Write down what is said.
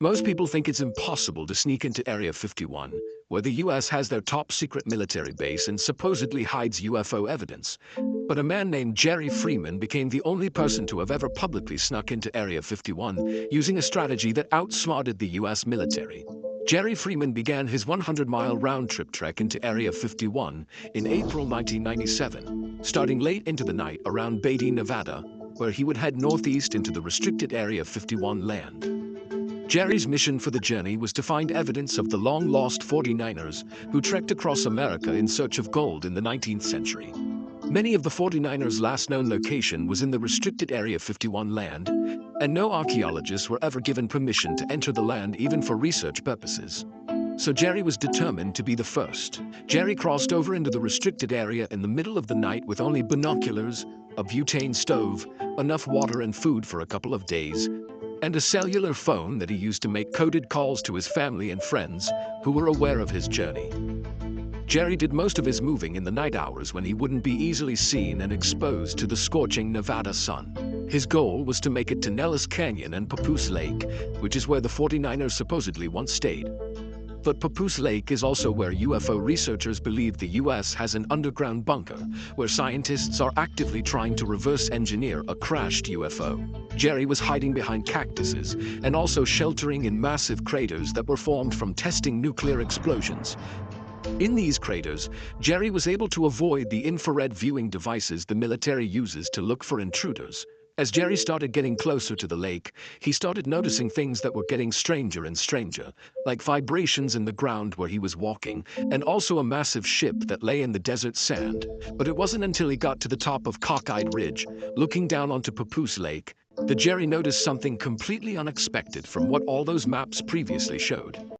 Most people think it's impossible to sneak into Area 51, where the US has their top secret military base and supposedly hides UFO evidence. But a man named Jerry Freeman became the only person to have ever publicly snuck into Area 51 using a strategy that outsmarted the US military. Jerry Freeman began his 100-mile round-trip trek into Area 51 in April 1997, starting late into the night around Beatty, Nevada, where he would head northeast into the restricted Area 51 land. Jerry's mission for the journey was to find evidence of the long-lost 49ers who trekked across America in search of gold in the 19th century. Many of the 49ers' last known location was in the restricted Area 51 land, and no archaeologists were ever given permission to enter the land even for research purposes. So Jerry was determined to be the first. Jerry crossed over into the restricted area in the middle of the night with only binoculars, a butane stove, enough water and food for a couple of days, and a cellular phone that he used to make coded calls to his family and friends who were aware of his journey. Jerry did most of his moving in the night hours when he wouldn't be easily seen and exposed to the scorching Nevada sun. His goal was to make it to Nellis Canyon and Papoose Lake, which is where the 49ers supposedly once stayed. But Papoose Lake is also where UFO researchers believe the US has an underground bunker where scientists are actively trying to reverse engineer a crashed UFO. Jerry was hiding behind cactuses and also sheltering in massive craters that were formed from testing nuclear explosions. In these craters, Jerry was able to avoid the infrared viewing devices the military uses to look for intruders. As Jerry started getting closer to the lake, he started noticing things that were getting stranger and stranger, like vibrations in the ground where he was walking, and also a massive ship that lay in the desert sand. But it wasn't until he got to the top of Cockeyed Ridge, looking down onto Papoose Lake, that Jerry noticed something completely unexpected from what all those maps previously showed.